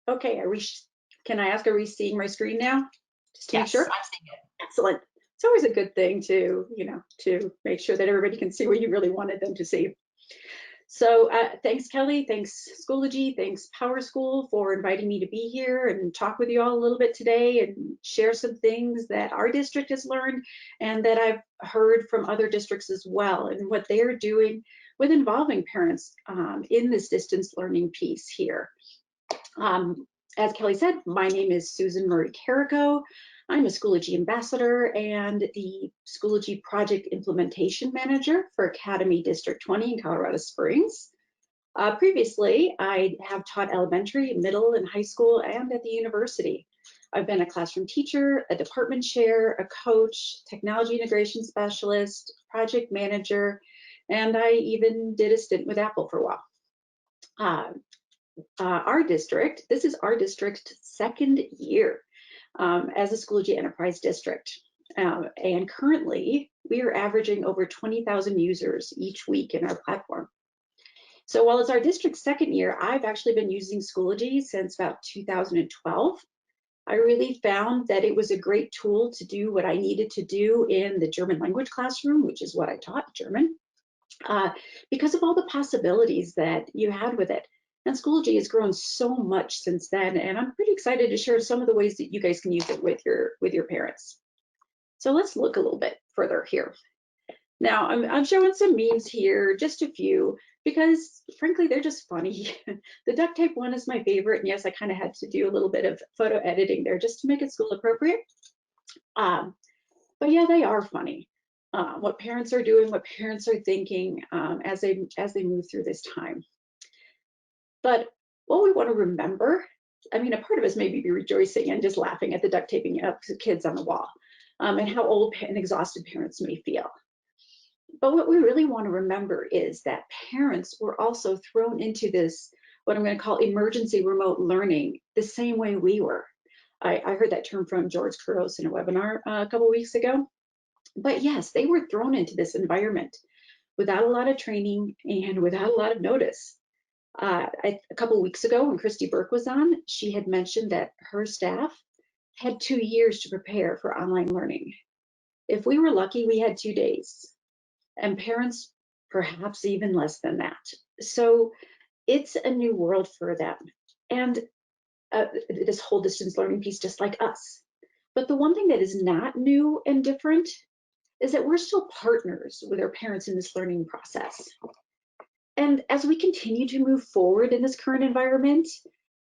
Okay, can I ask, are we seeing my screen now? Just to make Yes, sure. I'm seeing it. Excellent. It's always a good thing to, to make sure that everybody can see what you really wanted them to see. So thanks, Kelly. Thanks, Schoology. Thanks, PowerSchool, for inviting me to be here and talk with you all a little bit today and share some things that our district has learned and that I've heard from other districts as well, and what they're doing with involving parents in this distance learning piece here. As Kelly said, my name is Susan Murray-Carrico. I'm a Schoology ambassador and the Schoology project implementation manager for Academy District 20 in Colorado Springs. Previously, I have taught elementary, middle, and high school, and at the university. I've been a classroom teacher, a department chair, a coach, technology integration specialist, project manager, and I even did a stint with Apple for a while. Our district, this is our district's second year as a Schoology Enterprise District. And currently, we are averaging over 20,000 users each week in our platform. So while it's our district's second year, I've actually been using Schoology since about 2012. I really found that it was a great tool to do what I needed to do in the German language classroom, which is what I taught, German, because of all the possibilities that you had with it. And Schoology has grown so much since then, and I'm pretty excited to share some of the ways that you guys can use it with your parents. So let's look a little bit further here. Now, I'm showing some memes here, just a few, because frankly, they're just funny. The duct tape one is my favorite, and yes, I kind of had to do a little bit of photo editing there just to make it school appropriate. But yeah, they are funny. What parents are doing, what parents are thinking as they move through this time. But what we want to remember, I mean, a part of us may be rejoicing and just laughing at the duct taping of kids on the wall and how old and exhausted parents may feel. But what we really want to remember is that parents were also thrown into this, what I'm going to call emergency remote learning, the same way we were. I heard that term from George Couros in a webinar a couple weeks ago. But yes, they were thrown into this environment without a lot of training and without a lot of notice. A couple weeks ago when Christy Burke was on, she had mentioned that her staff had 2 years to prepare for online learning. If we were lucky, we had 2 days, and parents perhaps even less than that. So it's a new world for them, and this whole distance learning piece, just like us. But the one thing that is not new and different is that we're still partners with our parents in this learning process. And as we continue to move forward in this current environment,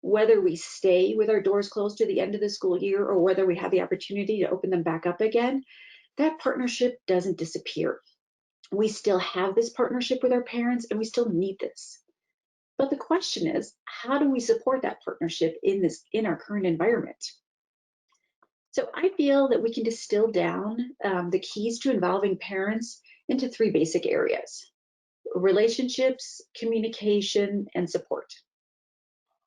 whether we stay with our doors closed to the end of the school year or whether we have the opportunity to open them back up again, that partnership doesn't disappear. We still have this partnership with our parents and we still need this. But the question is, how do we support that partnership in our current environment? So I feel that we can distill down the keys to involving parents into 3 basic areas: relationships, communication, and support.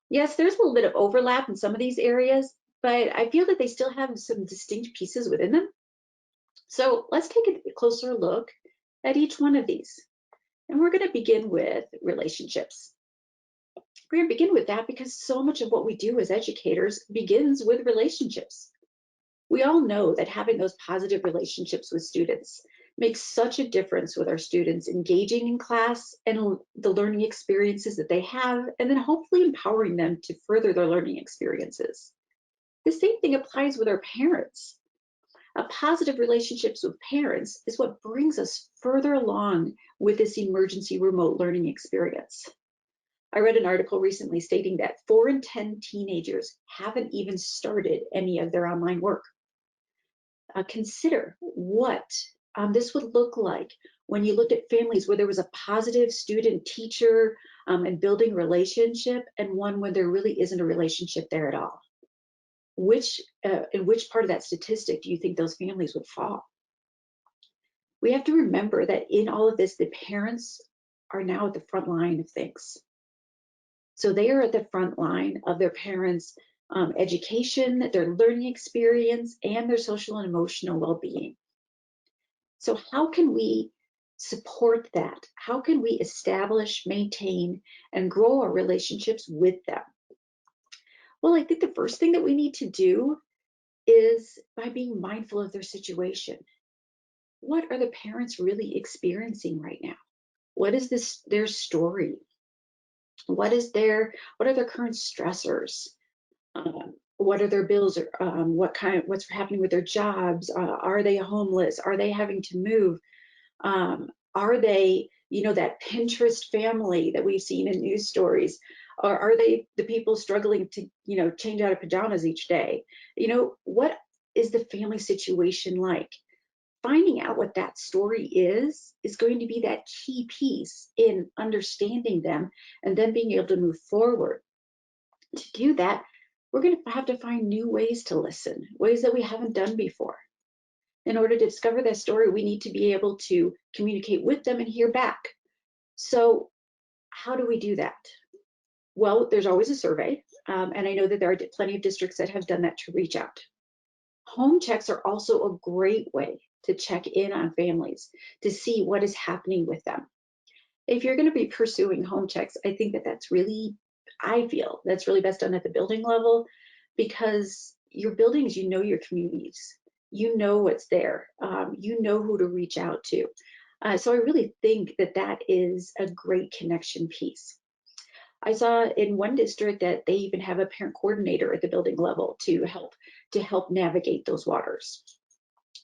Yes, there's a little bit of overlap in some of these areas, but I feel that they still have some distinct pieces within them. So let's take a closer look at each one of these. And we're going to begin with relationships. We're going to begin with that because so much of what we do as educators begins with relationships. We all know that having those positive relationships with students makes such a difference with our students engaging in class and the learning experiences that they have, and then hopefully empowering them to further their learning experiences. The same thing applies with our parents. A positive relationships with parents is what brings us further along with this emergency remote learning experience. I read an article recently stating that 4 in 10 teenagers haven't even started any of their online work. Consider what this would look like when you looked at families where there was a positive student-teacher and building relationship, and one where there really isn't a relationship there at all. In which part of that statistic do you think those families would fall? We have to remember that in all of this, the parents are now at the front line of things. So they are at the front line of their parents' education, their learning experience, and their social and emotional well-being. So how can we support that? How can we establish, maintain, and grow our relationships with them? Well, I think the first thing that we need to do is by being mindful of their situation. What are the parents really experiencing right now? What is their story? What are their current stressors? What are their bills? What's happening with their jobs? Are they homeless? Are they having to move? Are they, that Pinterest family that we've seen in news stories? Or are they the people struggling to, change out of pajamas each day? What is the family situation like? Finding out what that story is going to be that key piece in understanding them and then being able to move forward. To do that, we're going to have to find new ways to listen, ways that we haven't done before. In order to discover that story, we need to be able to communicate with them and hear back. So how do we do that? Well, there's always a survey, and I know that there are plenty of districts that have done that to reach out. Home checks are also a great way to check in on families to see what is happening with them. If you're going to be pursuing home checks, I think that I feel that's really best done at the building level, because your buildings, your communities, what's there, you know who to reach out to. So I really think that that is a great connection piece. I saw in one district that they even have a parent coordinator at the building level to help navigate those waters.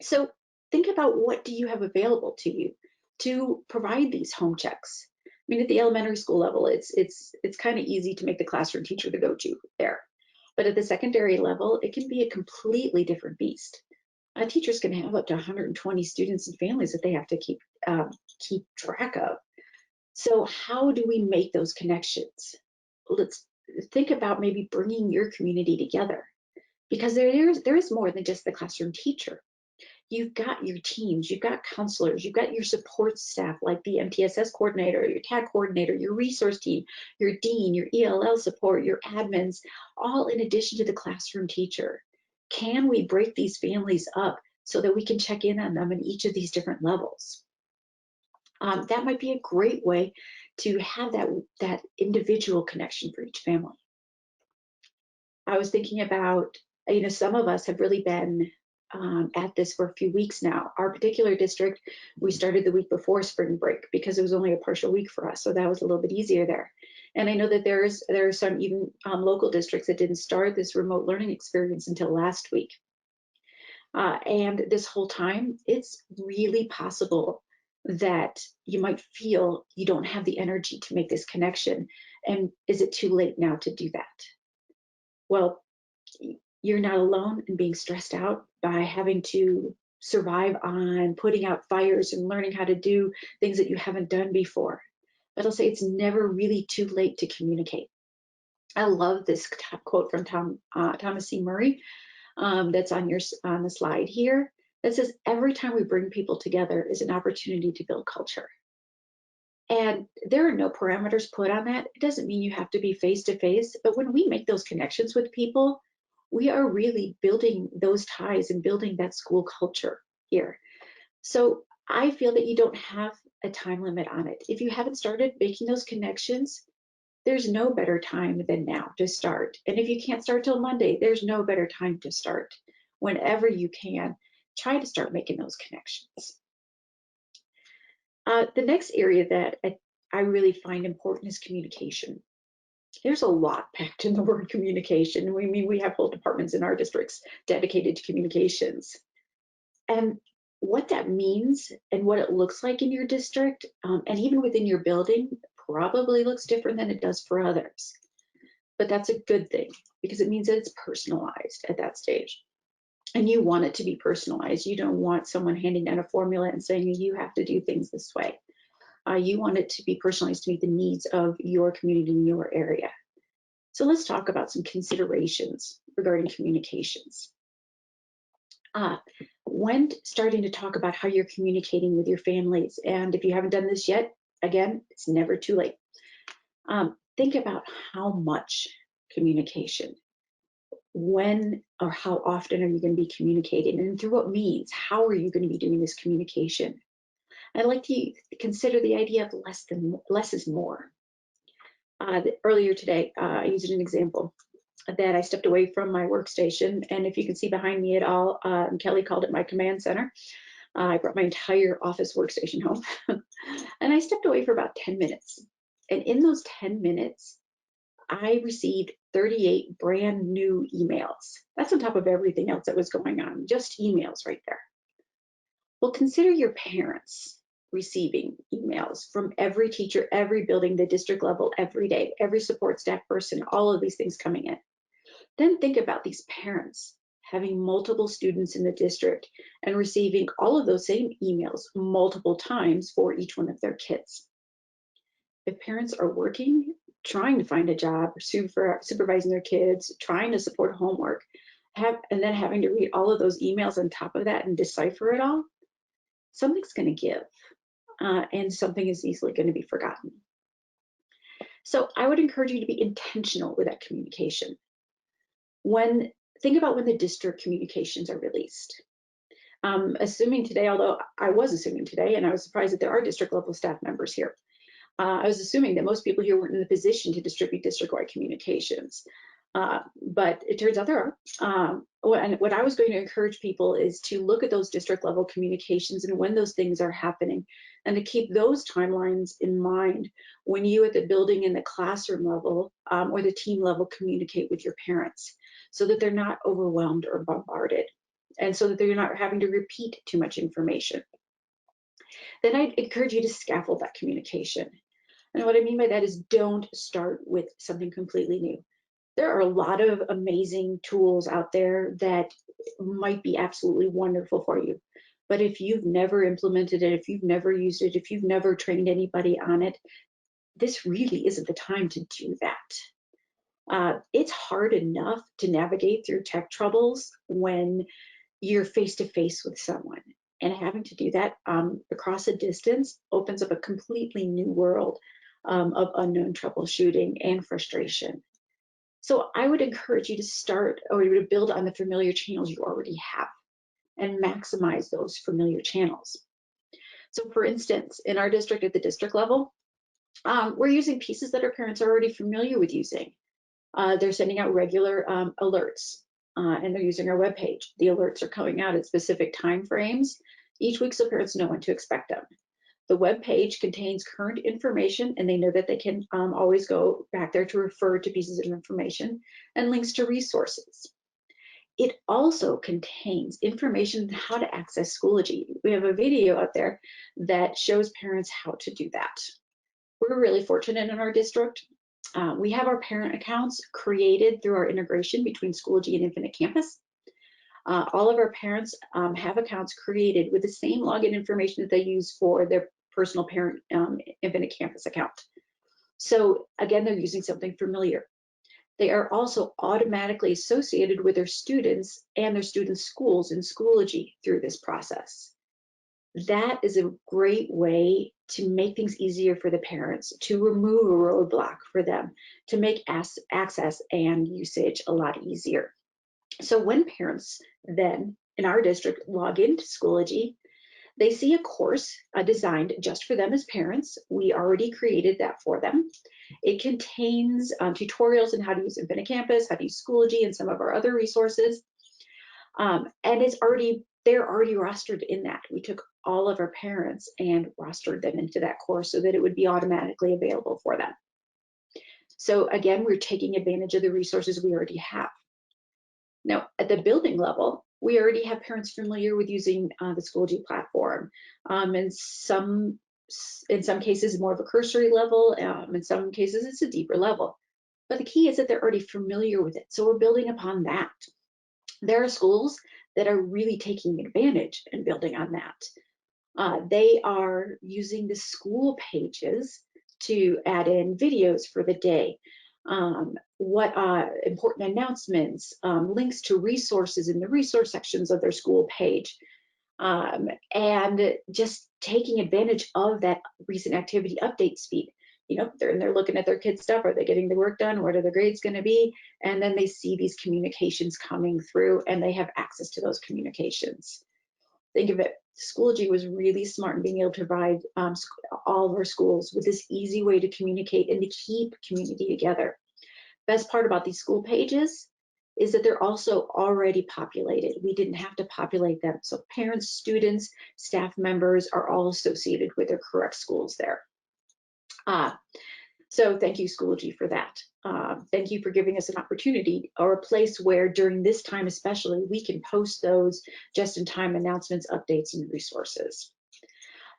So think about, what do you have available to you to provide these home checks? I mean, at the elementary school level, it's kind of easy to make the classroom teacher the go-to there. But at the secondary level, it can be a completely different beast. Teachers can have up to 120 students and families that they have to keep track of. So how do we make those connections? Let's think about maybe bringing your community together, because there is more than just the classroom teacher. You've got your teams, you've got counselors, you've got your support staff like the MTSS coordinator, your TAG coordinator, your resource team, your dean, your ELL support, your admins, all in addition to the classroom teacher. Can we break these families up so that we can check in on them in each of these different levels? That might be a great way to have that individual connection for each family. I was thinking about, some of us have really been at this for a few weeks now. Our particular district, we started the week before spring break because it was only a partial week for us, so that was a little bit easier there. And I know that there are some even local districts that didn't start this remote learning experience until last week. And this whole time, it's really possible that you might feel you don't have the energy to make this connection. And is it too late now to do that? Well, you're not alone in being stressed out by having to survive on putting out fires and learning how to do things that you haven't done before. But I'll say it's never really too late to communicate. I love this quote from Thomas C. Murray that's on the slide here, that says, every time we bring people together is an opportunity to build culture. And there are no parameters put on that. It doesn't mean you have to be face to face, but when we make those connections with people, we are really building those ties and building that school culture here. So I feel that you don't have a time limit on it. If you haven't started making those connections, there's no better time than now to start. And if you can't start till Monday, there's no better time to start. Whenever you can, try to start making those connections. The next area that I really find important is communication. There's a lot packed in the word communication. We have whole departments in our districts dedicated to communications. And what that means and what it looks like in your district, and even within your building, probably looks different than it does for others. But that's a good thing, because it means that it's personalized at that stage. And you want it to be personalized. You don't want someone handing down a formula and saying, you have to do things this way. You want it to be personalized to meet the needs of your community in your area. So let's talk about some considerations regarding communications. When starting to talk about how you're communicating with your families, and if you haven't done this yet, again, it's never too late. Think about how much communication, when or how often are you going to be communicating, and through what means? How are you going to be doing this communication? I'd like to consider the idea of less is more. Earlier today, I used an example. that I stepped away from my workstation. And if you can see behind me at all, Kelly called it my command center. I brought my entire office workstation home and I stepped away for about 10 minutes. And in those 10 minutes, I received 38 brand new emails. That's on top of everything else that was going on, just emails right there. Well, consider your parents receiving emails from every teacher, every building, the district level, every day, every support staff person, all of these things coming in. Then think about these parents having multiple students in the district and receiving all of those same emails multiple times for each one of their kids. If parents are working, trying to find a job, supervising their kids, trying to support homework, and then having to read all of those emails on top of that and decipher it all, something's going to give, and something is easily going to be forgotten. So I would encourage you to be intentional with that communication. Think about when the district communications are released. Assuming today, although I was assuming today, and I was surprised that there are district level staff members here, I was assuming that most people here weren't in the position to distribute district-wide communications. But it turns out there are. What I was going to encourage people is to look at those district level communications and when those things are happening, and to keep those timelines in mind when you at the building and the classroom level or the team level communicate with your parents, so that they're not overwhelmed or bombarded, and so that they're not having to repeat too much information. Then I'd encourage you to scaffold that communication. And what I mean by that is don't start with something completely new. There are a lot of amazing tools out there that might be absolutely wonderful for you. But if you've never implemented it, if you've never used it, if you've never trained anybody on it, this really isn't the time to do that. It's hard enough to navigate through tech troubles when you're face to face with someone. And having to do that across a distance opens up a completely new world of unknown troubleshooting and frustration. So I would encourage you to start or to build on the familiar channels you already have and maximize those familiar channels. So for instance, in our district at the district level, we're using pieces that our parents are already familiar with using. They're sending out regular alerts and they're using our webpage. The alerts are coming out at specific time frames each week so parents know when to expect them. The web page contains current information and they know that they can always go back there to refer to pieces of information and links to resources. It also contains information on how to access Schoology. We have a video out there that shows parents how to do that. We're really fortunate in our district. We have our parent accounts created through our integration between Schoology and Infinite Campus. All of our parents have accounts created with the same login information that they use for their personal parent Infinite Campus account. So again, they're using something familiar. They are also automatically associated with their students and their students' schools in Schoology through this process. That is a great way to make things easier for the parents, to remove a roadblock for them, to make access and usage a lot easier. So when parents then in our district log into Schoology, they see a course designed just for them as parents. We already created that for them. It contains tutorials on how to use Infinite Campus, how to use Schoology, and some of our other resources. And they're already rostered in that. We took all of our parents and rostered them into that course so that it would be automatically available for them. So again, we're taking advantage of the resources we already have. Now, at the building level, we already have parents familiar with using the Schoology platform. In some cases, more of a cursory level. In some cases, it's a deeper level. But the key is that they're already familiar with it. So we're building upon that. There are schools that are really taking advantage and building on that. They are using the school pages to add in videos for the day. Important announcements, links to resources in the resource sections of their school page, and just taking advantage of that recent activity update speed. You know, they're looking at their kids' stuff. Are they getting the work done? What are the grades going to be? And then they see these communications coming through and they have access to those communications. Think of it, Schoology was really smart in being able to provide all of our schools with this easy way to communicate and to keep community together. Best part about these school pages is that they're also already populated. We didn't have to populate them. So parents, students, staff members are all associated with their correct schools there. So thank you, Schoology, for that. Thank you for giving us an opportunity or a place where during this time especially, we can post those just-in-time announcements, updates, and resources.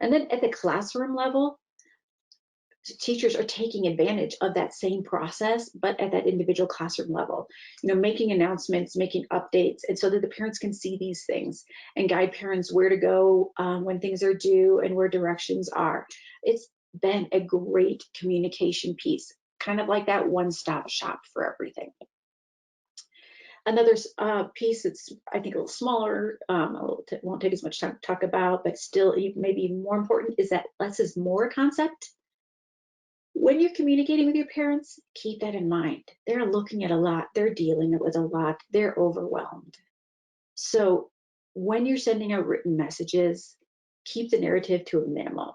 And then at the classroom level, teachers are taking advantage of that same process, but at that individual classroom level, making announcements, making updates, and so that the parents can see these things and guide parents where to go when things are due and where directions are. It's been a great communication piece, kind of like that one-stop shop for everything. Another piece that's, I think, a little smaller, won't take as much time to talk about, but still maybe even more important, is that less is more concept. When you're communicating with your parents, keep that in mind. They're looking at a lot, they're dealing with a lot, they're overwhelmed. So when you're sending out written messages, keep the narrative to a minimum.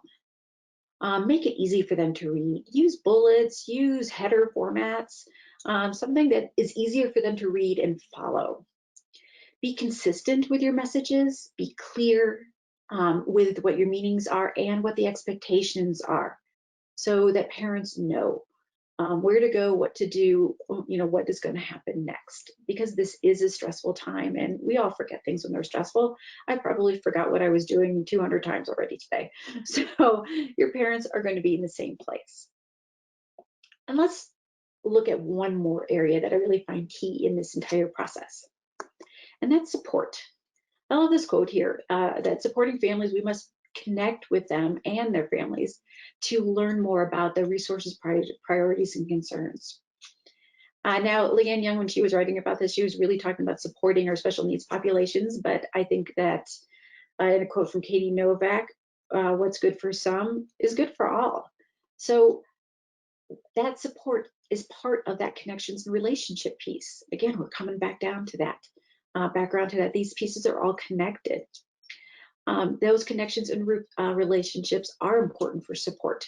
Make it easy for them to read. Use bullets, use header formats, something that is easier for them to read and follow. Be consistent with your messages, be clear with what your meanings are and what the expectations are, so that parents know where to go, what to do, what is going to happen next. Because this is a stressful time, and we all forget things when they're stressful. I probably forgot what I was doing 200 times already today. So your parents are going to be in the same place. And let's look at one more area that I really find key in this entire process, and that's support. I love this quote here, that supporting families, we must connect with them and their families to learn more about the resources, priorities, and concerns. Now, Leanne Young, when she was writing about this, she was really talking about supporting our special needs populations, but I think that in a quote from Katie Novak, what's good for some is good for all. So that support is part of that connections and relationship piece. Again, we're coming back down to that, background to that. These pieces are all connected. Those connections and relationships are important for support.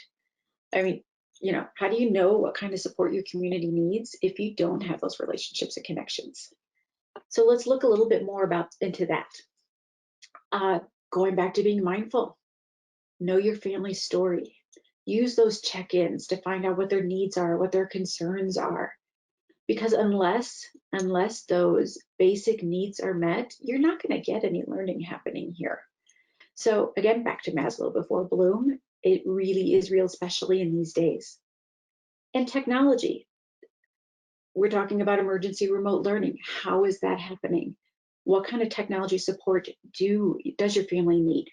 I mean, how do you know what kind of support your community needs if you don't have those relationships and connections? So let's look a little bit more into that. Going back to being mindful, know your family's story. Use those check-ins to find out what their needs are, what their concerns are. Because unless those basic needs are met, you're not going to get any learning happening here. So again, back to Maslow before Bloom, it really is real, especially in these days. And technology, we're talking about emergency remote learning. How is that happening? What kind of technology support does your family need?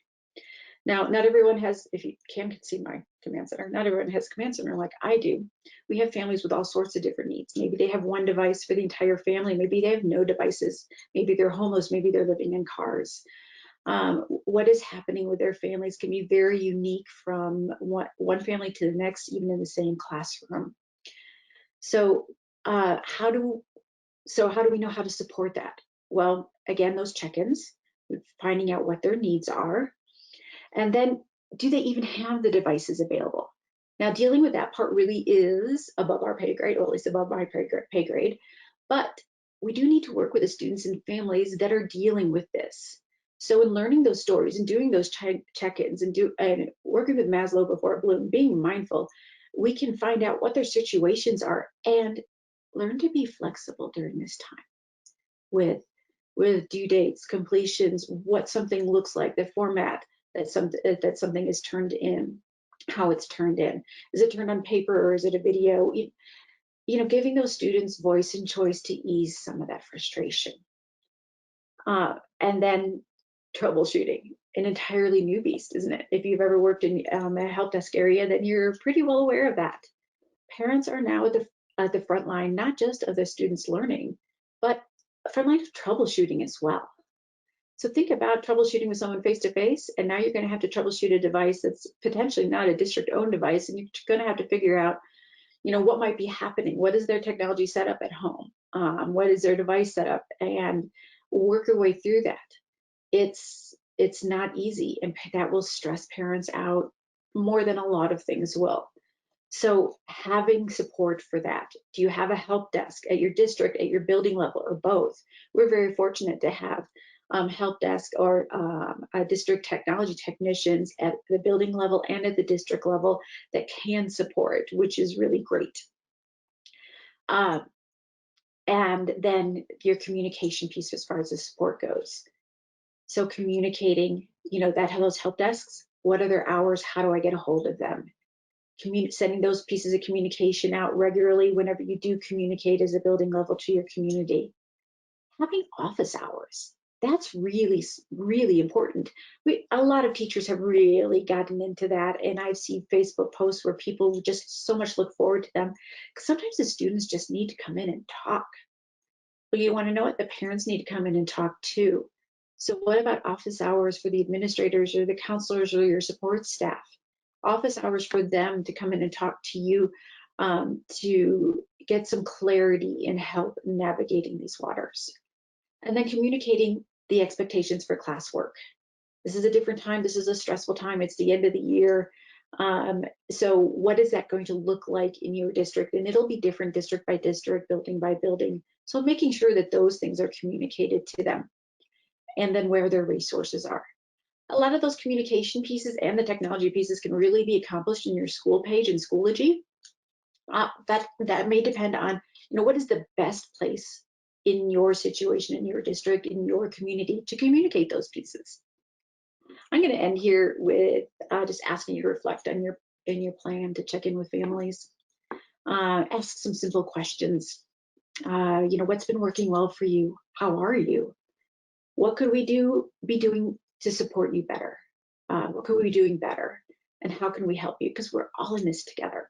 Now, not everyone has, if you can see my command center, not everyone has command center like I do. We have families with all sorts of different needs. Maybe they have one device for the entire family. Maybe they have no devices. Maybe they're homeless. Maybe they're living in cars. What is happening with their families can be very unique from one family to the next, even in the same classroom. So how do we know how to support that? Well, again, those check-ins, finding out what their needs are, and then do they even have the devices available? Now, dealing with that part really is above our pay grade, or at least above my pay grade, but we do need to work with the students and families that are dealing with this. So in learning those stories and doing those check-ins and working with Maslow before Bloom, being mindful, we can find out what their situations are and learn to be flexible during this time with due dates, completions, what something looks like, the format that something is turned in, how it's turned in. Is it turned on paper or is it a video? Giving those students voice and choice to ease some of that frustration. And then troubleshooting, an entirely new beast, isn't it? If you've ever worked in a help desk area, then you're pretty well aware of that. Parents are now at the front line, not just of the students learning, but front line of troubleshooting as well. So think about troubleshooting with someone face-to-face, and now you're going to have to troubleshoot a device that's potentially not a district-owned device, and you're going to have to figure out, what might be happening. What is their technology setup at home? What is their device setup? And work your way through that. It's not easy, and that will stress parents out more than a lot of things will. So having support for that. Do you have a help desk at your district, at your building level, or both? We're very fortunate to have help desk or district technology technicians at the building level and at the district level that can support, which is really great. Uh, and then your communication piece as far as the support goes. So communicating, that those help desks, what are their hours? How do I get a hold of them? Sending those pieces of communication out regularly whenever you do communicate as a building level to your community. Having office hours, that's really, really important. A lot of teachers have really gotten into that, and I've seen Facebook posts where people just so much look forward to them. Because sometimes the students just need to come in and talk. But you want to know what? The parents need to come in and talk too. So what about office hours for the administrators or the counselors or your support staff? Office hours for them to come in and talk to you to get some clarity and help navigating these waters. And then communicating the expectations for classwork. This is a different time. This is a stressful time. It's the end of the year. So what is that going to look like in your district? And it'll be different district by district, building by building. So making sure that those things are communicated to them, and then where their resources are. A lot of those communication pieces and the technology pieces can really be accomplished in your school page and Schoology. That may depend on, what is the best place in your situation, in your district, in your community to communicate those pieces. I'm going to end here with just asking you to reflect on your plan to check in with families. Ask some simple questions. What's been working well for you? How are you? What could we be doing to support you better? What could we be doing better? And how can we help you? Because we're all in this together.